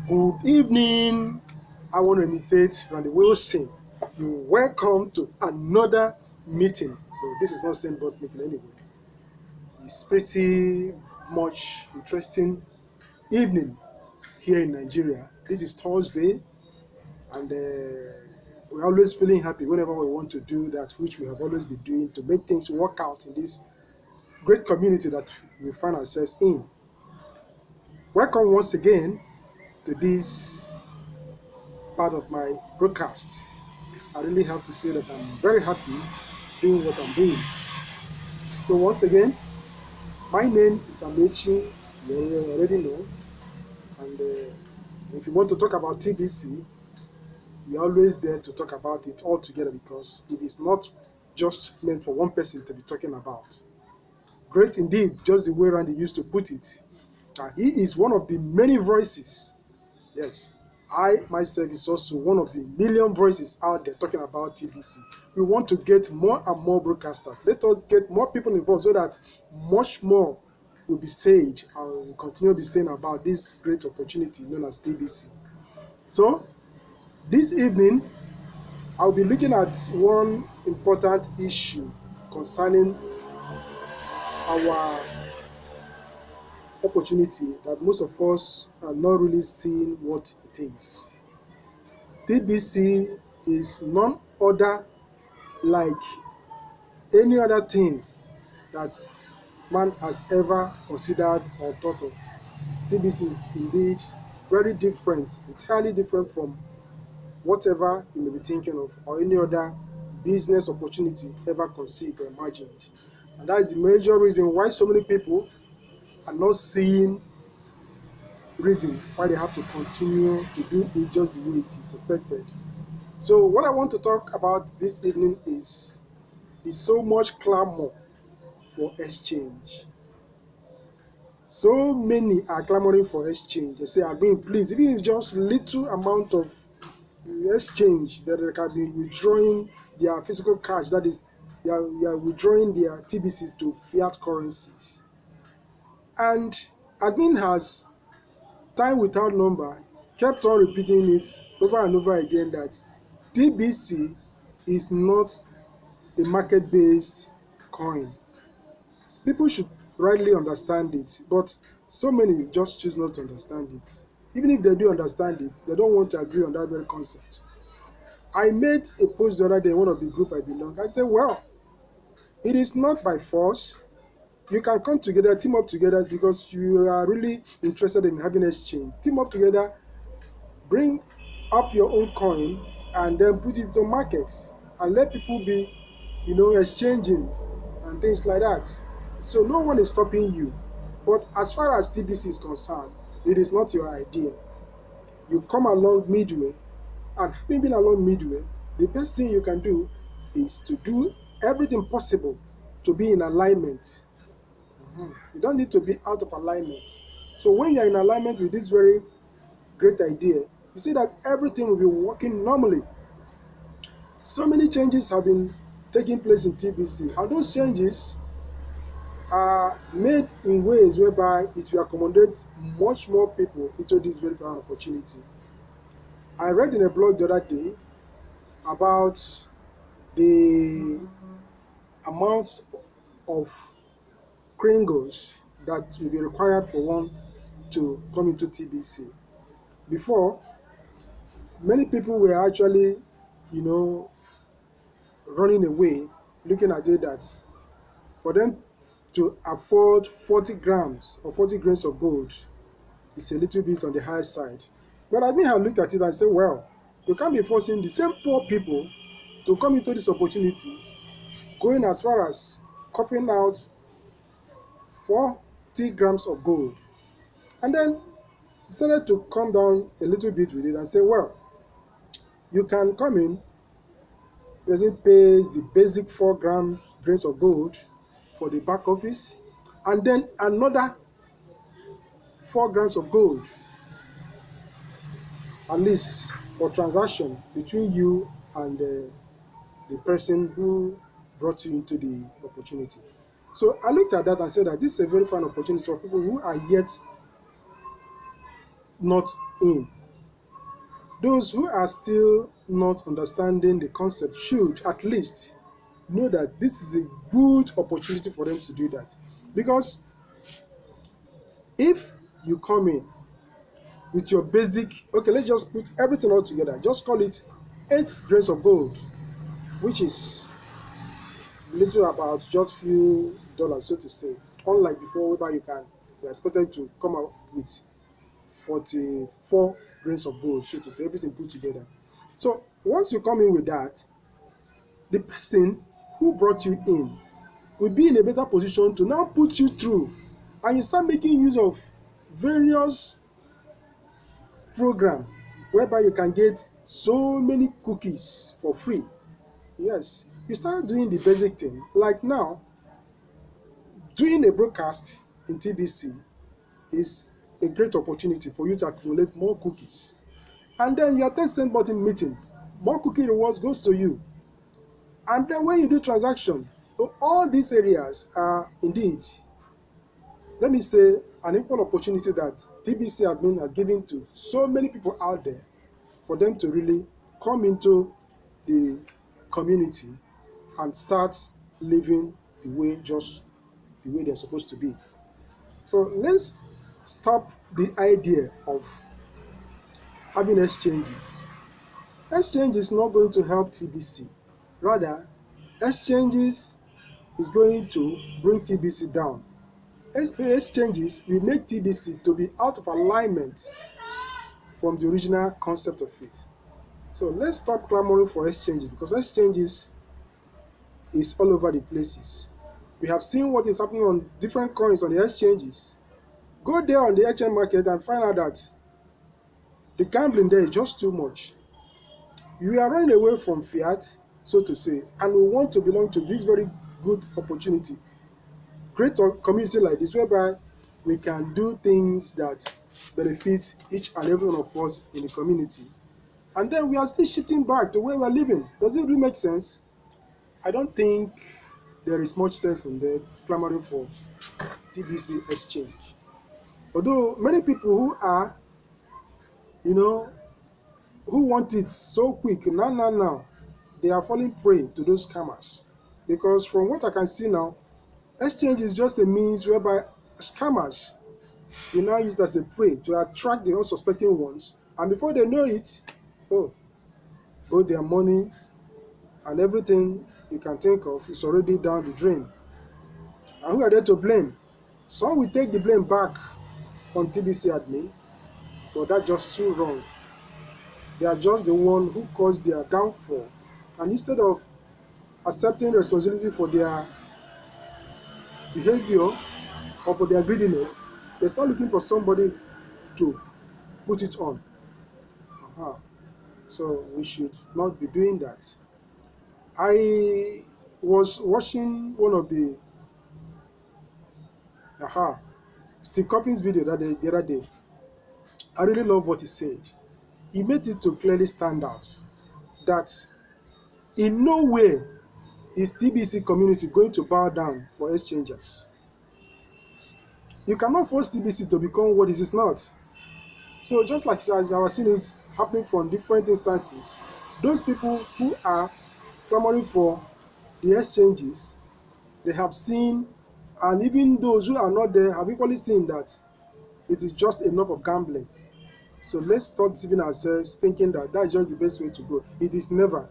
Good evening. I want to imitate Randy Wilson. You're welcome to another meeting. So this is not same board meeting anyway. It's pretty much interesting evening here in Nigeria. This is Thursday, and we're always feeling happy whenever we want to do that, which we have always been doing to make things work out in this great community that we find ourselves in. Welcome once again to this part of my broadcast. I really have to say that I'm very happy doing what I'm doing. So once again, my name is Amechi, you already know, and if you want to talk about TBC, we're always there to talk about it all together because it is not just meant for one person to be talking about. Great indeed, just the way Randy used to put it. He is one of the many voices. Yes, I myself is also one of the million voices out there talking about TBC. We want to get more and more broadcasters. Let us get more people involved so that much more will be said and will continue to be saying about this great opportunity known as TBC. So this evening, I'll be looking at one important issue concerning our opportunity that most of us are not really seeing what it is. TBC is none other like any other thing that man has ever considered or thought of. TBC is indeed very different, entirely different from whatever you may be thinking of or any other business opportunity ever conceived or imagined. And that is the major reason why so many people are not seeing reason why they have to continue to do it just the way it is expected. So what I want to talk about this evening is so much clamor for exchange. So many are clamoring for exchange. They say, "Agbin, please, even if just little amount of exchange that they can be withdrawing their physical cash, that is, they are withdrawing their TBC to fiat currencies." And admin has, time without number, kept on repeating it over and over again that TBC is not a market-based coin. People should rightly understand it, but so many just choose not to understand it. Even if they do understand it, they don't want to agree on that very concept. I made a post the other day in one of the group I belong. I said, well, it is not by force. You can come together, team up together because you are really interested in having exchange. Team up together, bring up your own coin, and then put it on markets and let people be, exchanging and things like that. So no one is stopping you. But as far as TBC is concerned, it is not your idea. You come along midway, and having been along midway, the best thing you can do is to do everything possible to be in alignment. You don't need to be out of alignment. So when you're in alignment with this very great idea, you see that everything will be working normally. So many changes have been taking place in TBC, and those changes are made in ways whereby it will accommodate much more people into this very fine opportunity. I read in a blog the other day about the amount of kringles that will be required for one to come into TBC. Before, many people were actually, running away, looking at it that for them to afford 40 grams or 40 grains of gold is a little bit on the high side. But I mean, I looked at it and said, well, you can't be forcing the same poor people to come into this opportunity, going as far as coughing out 40 grams of gold. And then decided to come down a little bit with it and say, well, you can come in, person pays the basic 4 grains of gold for the back office, and then another 4 grams of gold, at least for transaction between you and the person who brought you into the opportunity. So I looked at that and said that this is a very fine opportunity for people who are yet not in. Those who are still not understanding the concept should at least know that this is a good opportunity for them to do that. Because if you come in with your basic, okay, let's just put everything all together, just call it 8 grains of gold, which is little about just few dollars, so to say. Unlike before, whereby you're expected to come out with 44 grains of gold, so to say, everything put together. So once you come in with that, the person who brought you in will be in a better position to now put you through, and you start making use of various program whereby you can get so many cookies for free. Yes, you start doing the basic thing. Like now, doing a broadcast in TBC is a great opportunity for you to accumulate more cookies. And then your 10-cent button meeting, more cookie rewards goes to you. And then when you do transaction, so all these areas are indeed, let me say, an equal opportunity that TBC admin has given to so many people out there for them to really come into the community and start living the way they're supposed to be. So let's stop the idea of having exchanges. Exchange is not going to help TBC. Rather, exchanges is going to bring TBC down. Exchanges will make TBC to be out of alignment from the original concept of it. So let's stop clamoring for exchanges, because exchanges is all over the places. We have seen what is happening on different coins on the exchanges. Go there on the exchange market and find out that the gambling there is just too much. We are running away from fiat, so to say, and we want to belong to this very good opportunity. Great community like this, whereby we can do things that benefit each and every one of us in the community. And then we are still shifting back to where we're living. Does it really make sense? I don't think there is much sense in that clamoring for TBC exchange. Although many people who are, who want it so quick, now, they are falling prey to those scammers. Because from what I can see now, exchange is just a means whereby scammers will now use it as a prey to attract the unsuspecting ones. And before they know it, their money and everything you can think of is already down the drain. And who are they to blame? Some will take the blame back on TBC admin, but that's just too wrong. They are just the one who caused their downfall. And instead of accepting responsibility for their behavior or for their greediness, they start looking for somebody to put it on. So we should not be doing that. I was watching one of the Steve Coffin's video the other day. I really love what he said. He made it to clearly stand out that in no way is TBC community going to bow down for exchangers. You cannot force TBC to become what it is not. So just like as our sin is happening from different instances, those people who are clamoring for the exchanges, they have seen, and even those who are not there have equally seen that it is just enough of gambling. So let's stop deceiving ourselves thinking that that's just the best way to go. It is never.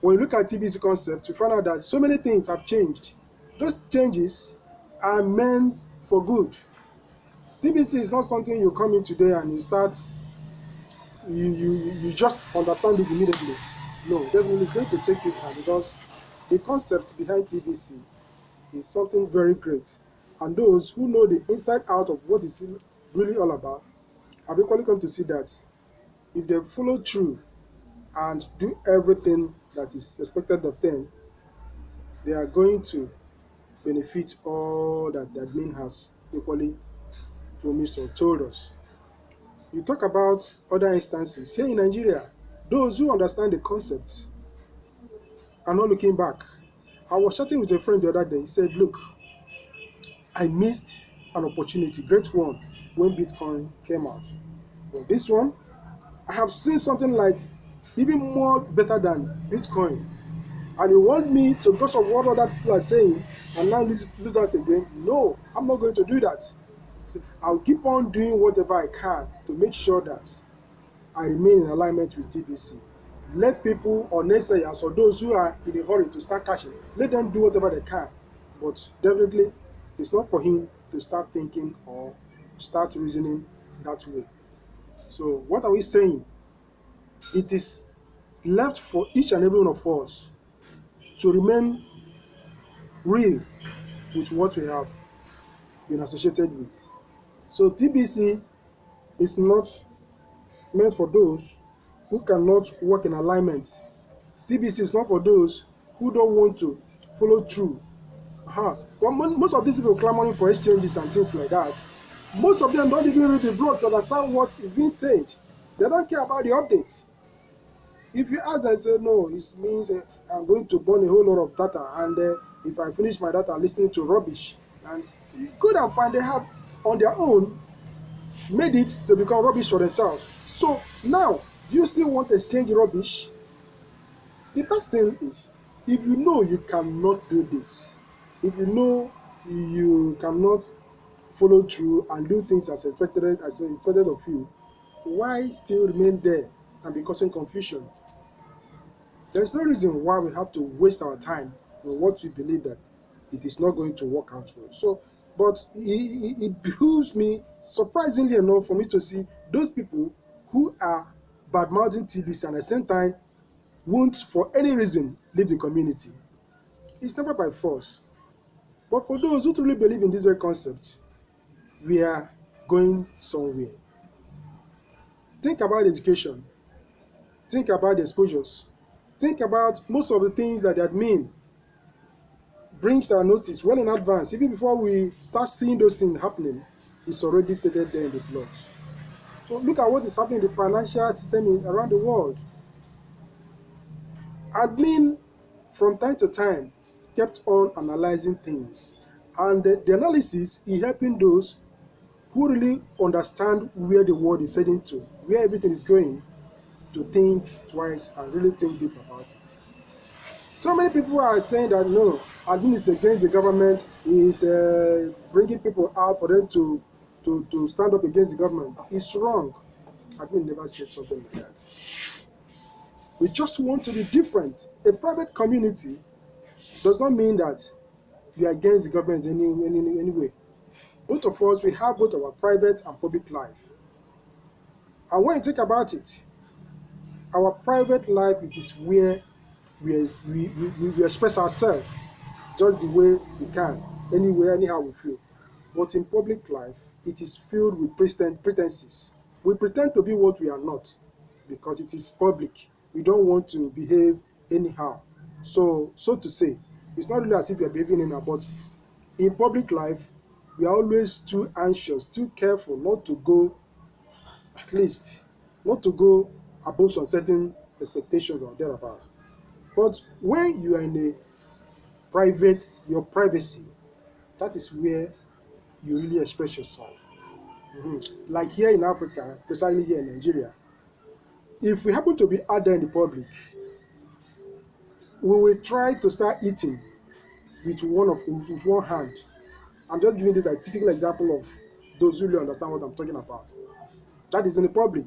When you look at TBC concept, you find out that so many things have changed. Those changes are meant for good. TBC is not something you come in today and you start, you just understand it immediately. No, definitely it's going to take you time, because the concept behind TBC is something very great. And those who know the inside out of what it's really all about have equally come to see that if they follow through and do everything that is expected of them, they are going to benefit all that the admin has equally promised or told us. You talk about other instances. Here in Nigeria, those who understand the concept are not looking back. I was chatting with a friend the other day. He said, look, I missed an opportunity, great one, when Bitcoin came out. But this one, I have seen something like even more better than Bitcoin. And you want me to, because of what other people are saying, and now lose out again? No, I'm not going to do that. So I'll keep on doing whatever I can to make sure that I remain in alignment with TBC. Let people or naysayers or those who are in a hurry to start cashing, let them do whatever they can. But definitely, it's not for him to start thinking or start reasoning that way. So what are we saying? It is left for each and every one of us to remain real with what we have been associated with. So TBC is not meant for those who cannot work in alignment. TBC is not for those who don't want to follow through. Well, most of these people clamoring for exchanges and things like that, most of them don't even read the blog to understand what is being said. They don't care about the updates. If you ask and say, no, it means I'm going to burn a whole lot of data, and if I finish my data listening to rubbish, and good and fine, they have on their own made it to become rubbish for themselves. So now, do you still want to exchange rubbish? The best thing is, if you know you cannot do this, if you know you cannot follow through and do things as expected of you, why still remain there and be causing confusion? There's no reason why we have to waste our time on what we believe that it is not going to work out for us. So, but it behooves me, surprisingly enough, for me to see those people who are bad mouthing TBC and at the same time won't, for any reason, leave the community. It's never by force. But for those who truly believe in this very concept, we are going somewhere. Think about education. Think about the exposures. Think about most of the things that admin brings our notice well in advance. Even before we start seeing those things happening, it's already stated there in the blog. So look at what is happening in the financial system around the world. Admin, from time to time, kept on analyzing things. And the analysis is helping those who really understand where the world is heading to, where everything is going, to think twice and really think deep about it. So many people are saying that no, admin is against the government, is bringing people out for them to stand up against the government. It's wrong. Admin never said something like that. We just want to be different. A private community does not mean that we are against the government in any way. Both of us, we have both our private and public life. And when you think about it, our private life, it is where we express ourselves just the way we can, anywhere, anyhow we feel. But in public life, it is filled with pretenses. We pretend to be what we are not because it is public. We don't want to behave anyhow. So to say, it's not really as if we are behaving anyhow, but in public life, we are always too anxious, too careful not to go, at least, not to go above some certain expectations or thereabouts. But when you are in a your privacy, that is where you really express yourself. Like here in Africa, precisely here in Nigeria, if we happen to be out there in the public, we will try to start eating with one hand. I'm just giving this a typical example of those who really understand what I'm talking about. That is in the public.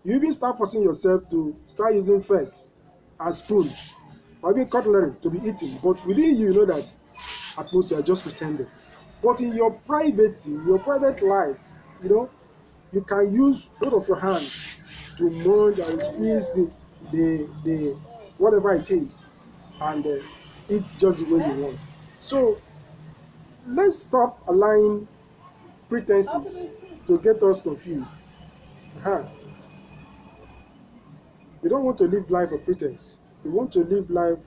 You even start forcing yourself to start using forks and spoon or even cutlery to be eating. But within you, you know that at most you are just pretending. But in your privacy, your private life, you can use both of your hands to munch and squeeze the whatever it is and eat just the way you want. So let's stop allowing pretenses to get us confused. We don't want to live life of pretense. We want to live life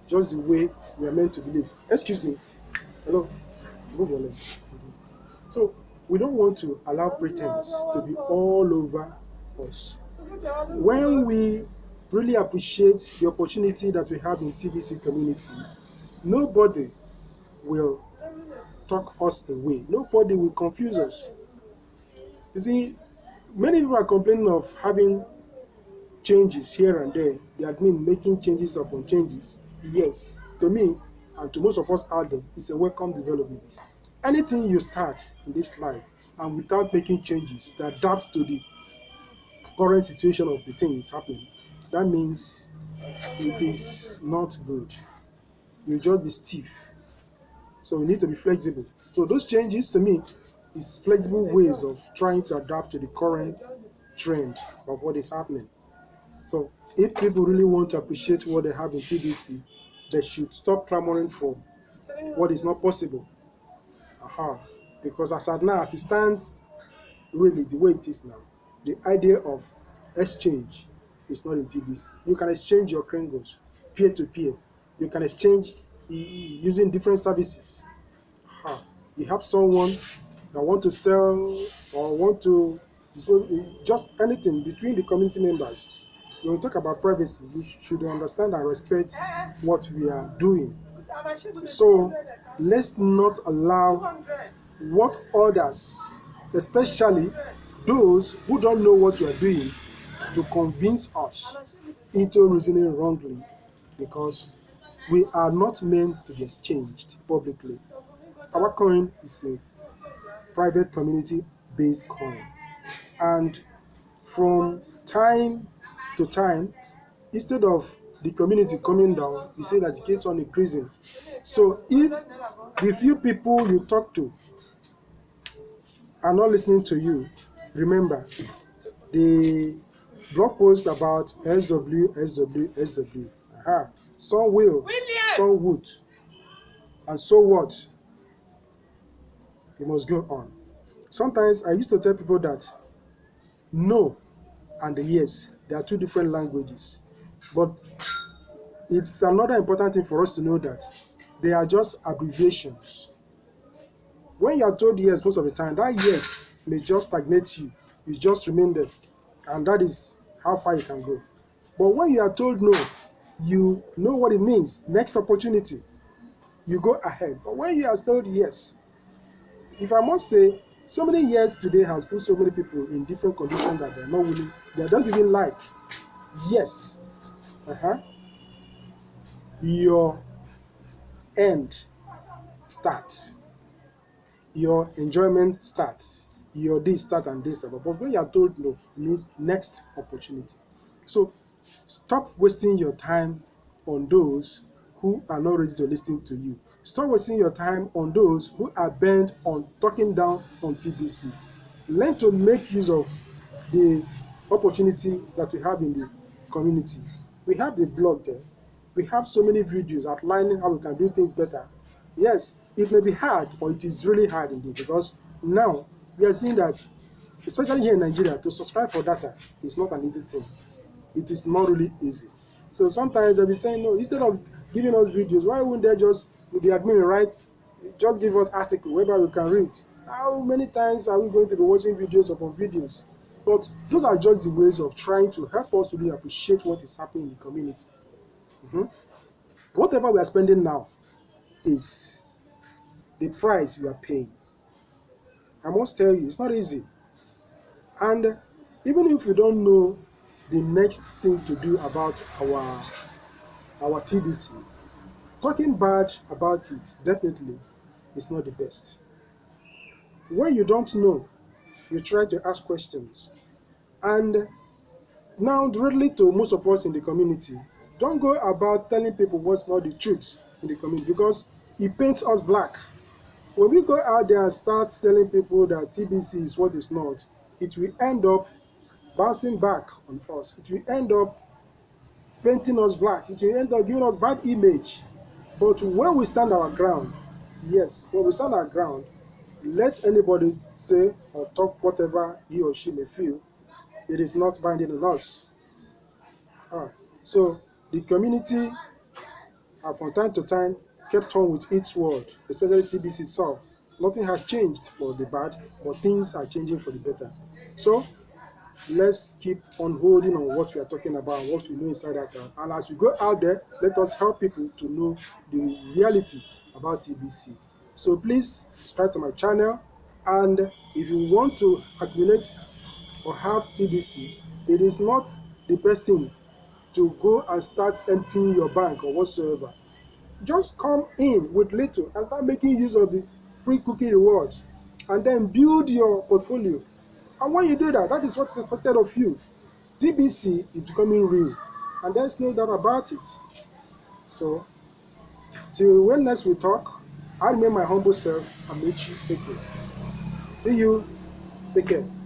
just the way we are meant to live. Excuse me. Hello. Move your leg. So we don't want to allow pretense to be all over us. When we really appreciate the opportunity that we have in TBC community, nobody will talk us away. Nobody will confuse us. You see, many people are complaining of having changes here and there, the admin making changes upon changes, yes, to me and to most of us out there, it's a welcome development. Anything you start in this life and without making changes to adapt to the current situation of the things happening, that means it is not good. You'll just be stiff. So we need to be flexible. So those changes to me is flexible ways of trying to adapt to the current trend of what is happening. So if people really want to appreciate what they have in TBC, they should stop clamoring for what is not possible. Because as at now, as it stands, really the way it is now, the idea of exchange is not in TBC. You can exchange your Kringles peer to peer. You can exchange using different services. You have someone that want to sell or want to just anything between the community members. When we talk about privacy, we should understand and respect what we are doing. So let's not allow what others, especially those who don't know what we are doing, to convince us into reasoning wrongly, because we are not meant to be exchanged publicly. Our coin is a private community-based coin, and from time to time, instead of the community coming down, you see that it keeps on increasing. So if the few people you talk to are not listening to you, remember the blog post about SW. Some will, some would, and so what? You must go on. Sometimes I used to tell people that no and the yes, they are two different languages. But it's another important thing for us to know that they are just abbreviations. When you are told yes most of the time, that yes may just stagnate you. You just remain there. And that is how far you can go. But when you are told no, you know what it means. Next opportunity, you go ahead. But when you are told yes, if I must say, so many years today has put so many people in different conditions that they're not willing, they don't even like. Yes. Your end starts. Your enjoyment starts. Your this start and this start. But when you are told no, it means next opportunity. So stop wasting your time on those who are not ready to listen to you. Stop wasting your time on those who are bent on talking down on TBC. Learn to make use of the opportunity that we have in the community. We have the blog there. We have so many videos outlining how we can do things better. Yes, it may be hard, but it is really hard indeed, because now we are seeing that, especially here in Nigeria, to subscribe for data is not an easy thing. It is not really easy. So sometimes they'll be saying, no, instead of giving us videos, why wouldn't they just, with the admin, write, just give us article whereby we can read? How many times are we going to be watching videos upon videos? But those are just the ways of trying to help us really appreciate what is happening in the community. Whatever we are spending now is the price we are paying. I must tell you, it's not easy. And even if we don't know the next thing to do about our TBC, talking bad about it definitely is not the best. When you don't know, you try to ask questions. And now, directly to most of us in the community, don't go about telling people what's not the truth in the community, because it paints us black. When we go out there and start telling people that TBC is what is not, it will end up bouncing back on us. It will end up painting us black. It will end up giving us bad image. But when we stand our ground, yes, when we stand our ground, let anybody say or talk whatever he or she may feel, it is not binding on us. So the community from time to time kept on with its word, especially TBC itself. Nothing has changed for the bad, but things are changing for the better. So let's keep on holding on what we are talking about, what we know inside that. And as we go out there, let us help people to know the reality about TBC. So please subscribe to my channel, and if you want to accumulate or have TBC, it is not the person to go and start emptying your bank or whatsoever. Just come in with little and start making use of the free cookie reward, and then build your portfolio. And when you do that, that is what is expected of you. TBC is becoming real, and there's no doubt about it. So, till when next we talk, I remain my humble self, Amici. Take care. See you. Take care.